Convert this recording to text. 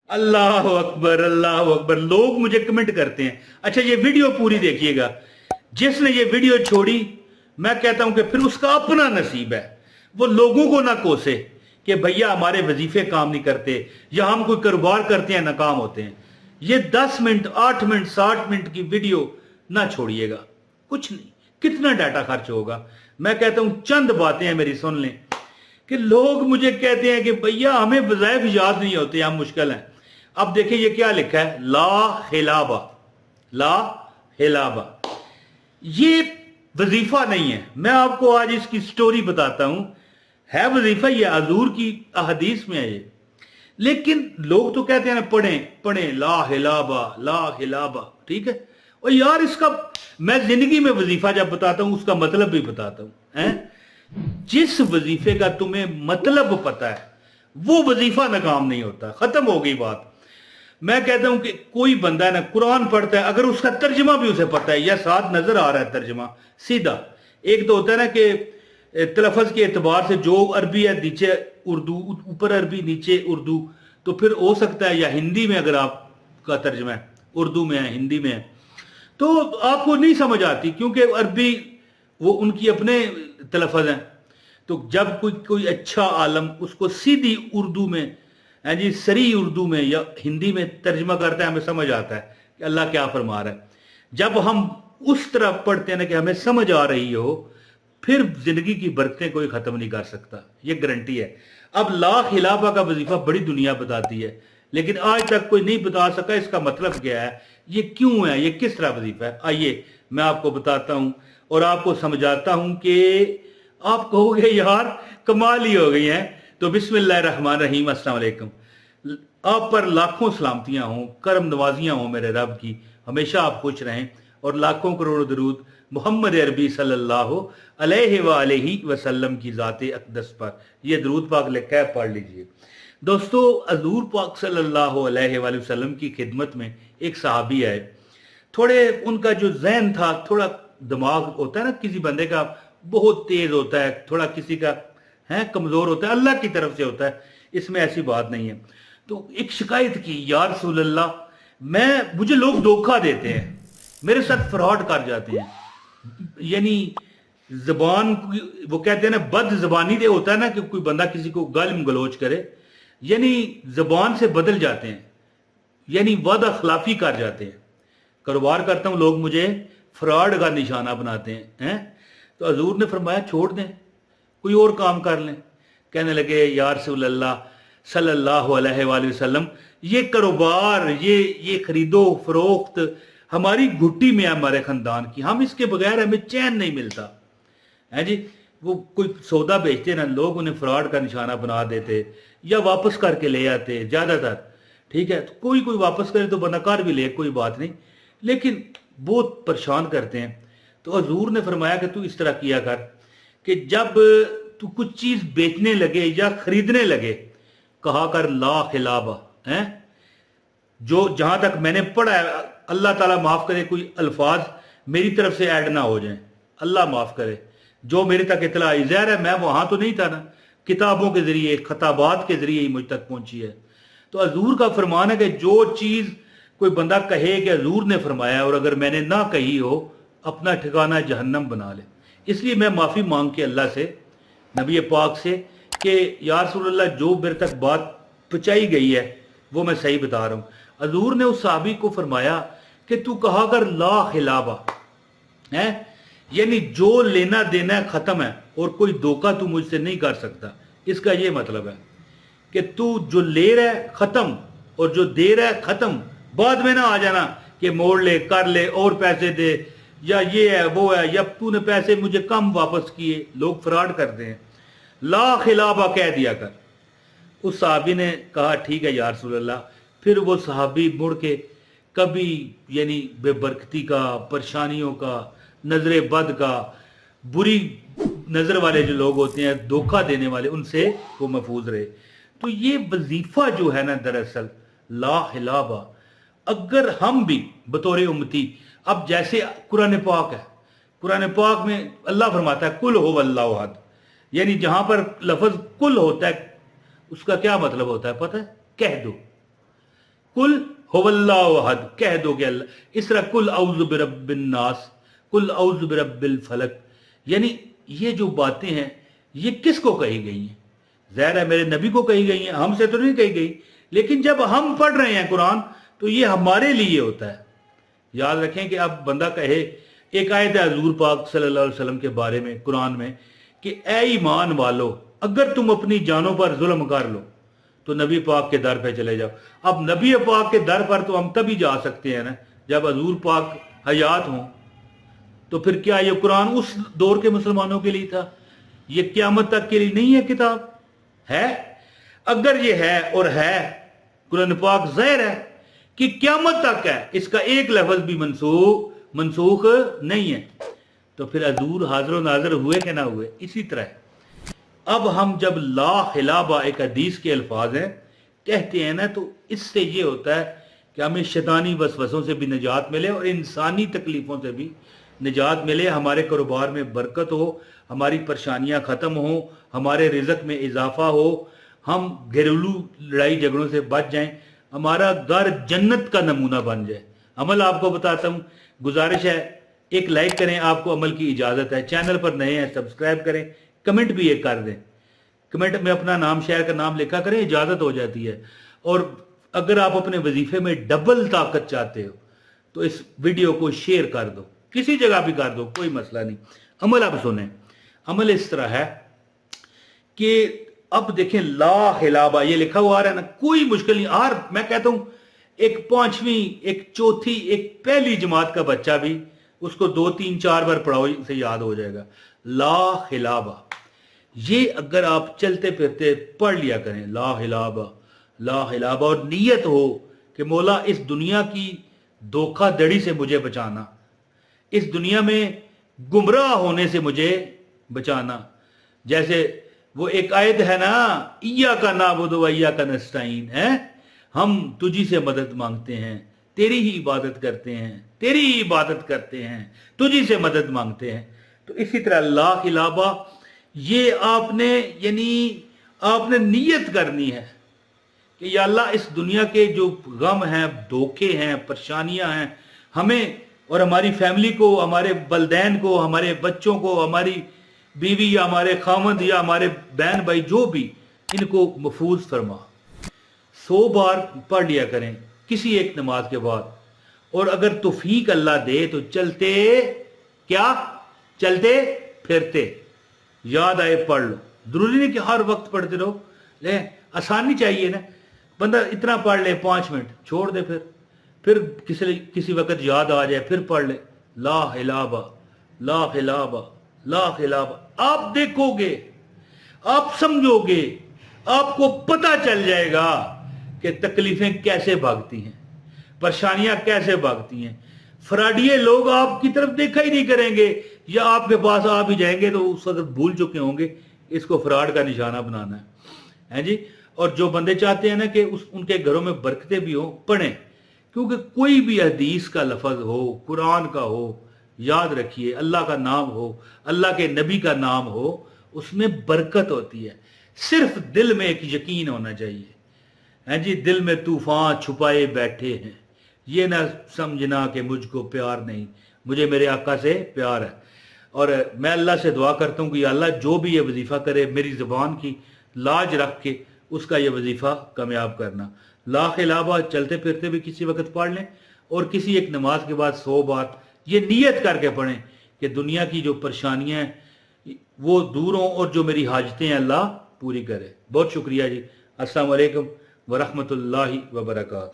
अल्लाह अकबर, अल्लाह अकबर। लोग मुझे कमेंट करते हैं। अच्छा, ये वीडियो पूरी देखिएगा। जिसने ये वीडियो छोड़ी, मैं कहता हूं कि फिर उसका अपना नसीब है। वो लोगों को ना कोसे कि भैया हमारे वजीफे काम नहीं करते या हम कोई कारोबार करते हैं नाकाम होते हैं। ये 10 मिनट, 8 मिनट, 60 मिनट की वीडियो ना छोड़िएगा। कुछ नहीं, कितना डाटा खर्च होगा। मैं कहता हूं चंद बातें हैं मेरी सुन लें। कि लोग मुझे कहते हैं कि भैया हमें वज़ाइफ याद नहीं होते, हम मुश्किल हैं। अब देखिए ये क्या लिखा है, ला हिलाबा, ला हिलाबा। ये वजीफा नहीं है। मैं आपको आज इसकी स्टोरी बताता हूं। है वजीफा, ये हजूर की अहदीस में है ये। लेकिन लोग तो कहते हैं ना, पढ़ें पढ़ें, ला हिलाबा, ला हिलाबा, ठीक है। और यार इसका मैं जिंदगी में वजीफा जब बताता हूं उसका मतलब भी बताता हूं, हैं। जिस वजीफे का तुम्हें मतलब पता है वो वजीफा नाकाम नहीं होता। खत्म हो गई बात। मैं कहता हूं कि कोई बंदा है ना, कुरान पढ़ता है, अगर उसका तर्जमा भी उसे पता है या साथ नजर आ रहा है तर्जमा सीधा। एक तो होता है ना कि तलफज के एतबार से जो अरबी है नीचे उर्दू, ऊपर अरबी नीचे उर्दू, तो फिर हो सकता है या हिंदी में अगर आपका तर्जमा है, उर्दू में है, हिंदी में है, तो आपको नहीं समझ आती क्योंकि अरबी वो उनकी अपने तलफज हैं। तो जब कोई कोई अच्छा आलम उसको सीधी उर्दू में, है जी, सरी उर्दू में या हिंदी में तर्जमा करता है, हमें समझ आता है कि अल्लाह क्या फरमा रहा है। जब हम उस तरह पढ़ते हैं ना कि हमें समझ आ रही हो, फिर जिंदगी की बरकतें कोई खत्म नहीं कर सकता, ये गारंटी है। अब ला खिलाफा का वजीफा बड़ी दुनिया बताती है, लेकिन आज तक कोई नहीं बता सका इसका मतलब क्या है, ये क्यों है, ये किस तरह वजीफा है। आइए मैं आपको बताता हूं और आपको समझाता हूं कि आप कहोगे यार कमाल ही हो गई है। तो बिस्मिल्लाहिर्रहमानिर्रहीम, अस्सलाम वालेकुम। आप पर लाखों सलामतियां हों, करम नवाजियां हों मेरे रब की। हमेशा आप खुश रहें और लाखों करोड़ों दरूद मोहम्मद अरबी सल्लल्लाहु अलैहि वसल्लम की ज़ाते अक़दस पर। यह दरूद पाक लिखा है, पढ़ लीजिए। दोस्तों, हज़ूर पाक सल्लल्लाहु अलैहि वसल्लम की खिदमत में एक सहाबी आए। थोड़े उनका जो जहन था, थोड़ा दिमाग होता है ना किसी बंदे का बहुत तेज होता है, थोड़ा किसी का है कमजोर होता है, अल्लाह की तरफ से होता है, इसमें ऐसी बात नहीं है। तो एक शिकायत की, या रसूल अल्लाह, मुझे लोग धोखा देते हैं, मेरे साथ फ्रॉड कर जाते हैं। यानी जबान, वो कहते हैं ना बद जबानी दे होता है ना कि कोई बंदा किसी को गालिम गलोच करे, यानी जबान से बदल जाते हैं, यानी वादा खिलाफी कर जाते हैं। कारोबार करता हूं, लोग मुझे फ्रॉड का निशाना बनाते हैं। तो हजूर ने फरमाया छोड़ दें, कोई और काम कर लें। कहने लगे या रसूल अल्लाह सल्लल्लाहु अलैहि वसल्लम, ये कारोबार, ये खरीदो फरोख्त हमारी घुट्टी में है, हमारे खानदान की, हम इसके बगैर हमें चैन नहीं मिलता है जी। वो कोई सौदा बेचते ना, लोग उन्हें फ्रॉड का निशाना बना देते या वापस करके ले आते ज़्यादातर, ठीक है। तो कोई कोई वापस करे तो बंदा कर भी ले, कोई बात नहीं, लेकिन बहुत परेशान करते हैं। तो हजूर ने फरमाया कि तू इस तरह किया कर कि जब तू कुछ चीज बेचने लगे या खरीदने लगे, कहा कर ला खिलाबा है। जो जहां तक मैंने पढ़ा है, अल्लाह ताला माफ करे कोई अल्फाज मेरी तरफ से ऐड ना हो जाए, अल्लाह माफ करे। जो मेरे तक इतला आई, ज़ाहिर है मैं वहां तो नहीं था ना, किताबों के जरिए, खताबात के जरिए ही मुझ तक पहुंची है। तो हजूर का फरमान है कि जो चीज कोई बंदा कहे कि हजूर ने फरमाया और अगर मैंने ना कही हो, अपना ठिकाना जहन्नम बना ले। इसलिए मैं माफ़ी मांग के अल्लाह से, नबी पाक से, कि या रसूल अल्लाह जो मेरे तक बात पहुँचाई गई है वो मैं सही बता रहा हूँ। हजूर ने उस साहबी को फरमाया कि तू कहा कर ला खिलाबा है, यानी जो लेना देना ख़त्म है और कोई धोखा तू मुझसे नहीं कर सकता। इसका ये मतलब है कि तू जो ले रहा है ख़त्म और जो दे रहा है ख़त्म। बाद में ना आ जाना कि मोड़ ले, कर ले, और पैसे दे, या ये है वो है, या तूने पैसे मुझे कम वापस किए। लोग फ्रॉड करते हैं। ला खिलाफा कह दिया कर। उस साहबी ने कहा ठीक है या रसूल अल्लाह। फिर वो साहबी मुड़ के कभी यानी बेबरकती का, परेशानियों का, नजर बद का, बुरी नजर वाले जो लोग होते हैं, धोखा देने वाले, उनसे वो महफूज रहे। तो ये वजीफा जो है ना, दरअसल ला खिलाफा, अगर हम भी बतौर उम्मती, अब जैसे कुरान पाक है, कुरान पाक में अल्लाह फरमाता है कुल हो वल्लाहु अहद, यानी जहां पर लफ्ज कुल होता है उसका क्या मतलब होता है पता है, कह दो। कुल हुवल्लाहु अहद कह दो कि अल्लाह, इस तरह कुल औज़ु बिरब्बिन नास, कुल औज़ु बिरब्बिल फलक, यानी ये जो बातें हैं ये किसको कही गई हैं? ज़ाहिर है मेरे नबी को कही गई हैं, हमसे तो नहीं कही गई, लेकिन जब हम पढ़ रहे हैं कुरान तो ये हमारे लिए होता है। याद रखें कि अब बंदा कहे, एक आयत है हुज़ूर पाक सल्लल्लाहु अलैहि वसल्लम के बारे में कुरान में कि ए ईमान वालो, अगर तुम अपनी जानों पर जुल्म कर लो तो नबी पाक के दर पे चले जाओ। अब नबी पाक के दर पर तो हम तभी जा सकते हैं ना जब हुज़ूर पाक हयात हों। तो फिर क्या ये कुरान उस दौर के मुसलमानों के लिए था? ये क़यामत तक के लिए नहीं है किताब? है, अगर ये है और है कुरान पाक ज़ाहिर है कि क़यामत तक है, इसका एक लफ्ज़ भी मनसूख नहीं है। तो फिर हुज़ूर हाज़िर नाज़िर हुए कि ना हुए? इसी तरह अब हम जब ला खिलाबा एक हदीस के अल्फाज हैं कहते हैं ना, तो इससे ये होता है कि हमें शैतानी वसवसों से भी निजात मिले और इंसानी तकलीफ़ों से भी निजात मिले, हमारे कारोबार में बरकत हो, हमारी परेशानियां ख़त्म हो, हमारे रिज़्क़ में इजाफा हो, हम घरेलू लड़ाई झगड़ों से बच जाएं, हमारा घर जन्नत का नमूना बन जाए। अमल आपको बताता हूँ, गुजारिश है एक लाइक करें, आपको अमल की इजाज़त है। चैनल पर नए हैं सब्सक्राइब करें, कमेंट भी एक कर दें, कमेंट में अपना नाम शहर का नाम लिखा करें, इजाज़त हो जाती है। और अगर आप अपने वजीफे में डबल ताकत चाहते हो तो इस वीडियो को शेयर कर दो, किसी जगह भी कर दो, कोई मसला नहीं। अमल आप सुने, अमल इस तरह है कि अब देखें ला खिलाबा ये लिखा हुआ आ रहा है ना, कोई मुश्किल नहीं। और मैं कहता हूं एक 5वीं, एक चौथी, एक पहली जमात का बच्चा भी उसको 2, 3, 4 बार पढ़ाओ से याद हो जाएगा। ला खिलाबा ये अगर आप चलते फिरते पढ़ लिया करें, ला खिलाबा, ला खिलाबा, और नीयत हो कि मौला इस दुनिया की धोखाधड़ी से मुझे बचाना, इस दुनिया में गुमराह होने से मुझे बचाना। जैसे वो एक आयत है ना, इय्याका नअबुदु व इय्याका नस्तईन, है हम तुझी से मदद मांगते हैं, तेरी ही इबादत करते हैं, तेरी ही इबादत करते हैं, तुझी से मदद मांगते हैं। तो इसी तरह ला खिलाबा ये आपने यानी आपने नीयत करनी है कि या अल्लाह इस दुनिया के जो गम हैं, धोखे हैं, परेशानियां हैं, हमें और हमारी फैमिली को, हमारे वलदैन को, हमारे बच्चों को, हमारी बीवी या हमारे खामद या हमारे बहन भाई जो भी, इनको महफूज फरमा। 100 बार पढ़ लिया करें किसी एक नमाज के बाद। और अगर तौफीक अल्लाह दे तो चलते फिरते याद आए पढ़ लो। जरूरी नहीं कि हर वक्त पढ़ते रहो, ले आसानी चाहिए ना, बंदा इतना पढ़ ले 5 मिनट छोड़ दे, फिर किसी वक्त याद आ जाए फिर पढ़ ले। ला खिलाबा, ला खिलाबा, ला खिलाबा। आप देखोगे, आप समझोगे, आपको पता चल जाएगा कि तकलीफें कैसे भागती हैं, परेशानियां कैसे भागती हैं। फ्रॉडिये लोग आपकी तरफ देखा ही नहीं करेंगे, या आपके पास आ भी जाएंगे तो उस वक्त भूल चुके होंगे इसको फ्रॉड का निशाना बनाना है जी। और जो बंदे चाहते हैं ना कि उनके घरों में बरकतें भी हो, पढ़ें, क्योंकि कोई भी हदीस का लफ्ज हो, कुरान का हो, याद रखिए अल्लाह का नाम हो, अल्लाह के नबी का नाम हो, उसमें बरकत होती है। सिर्फ दिल में एक यकीन होना चाहिए, है जी। दिल में तूफान छुपाए बैठे हैं, ये ना समझना कि मुझको प्यार नहीं, मुझे मेरे आका से प्यार है। और मैं अल्लाह से दुआ करता हूँ कि अल्लाह जो भी ये वजीफ़ा करे, मेरी ज़ुबान की लाज रख के उसका ये वजीफ़ा कामयाब करना। ला खिलाबा चलते फिरते भी किसी वक्त पढ़ लें, और किसी एक नमाज के बाद 100 बार ये नीयत करके पढ़ें कि दुनिया की जो परेशानियां हैं वो दूर हों और जो मेरी हाजतें अल्लाह पूरी करे। बहुत शुक्रिया जी। अस्सलाम वालेकुम व रहमतुल्लाहि व बरकातहू।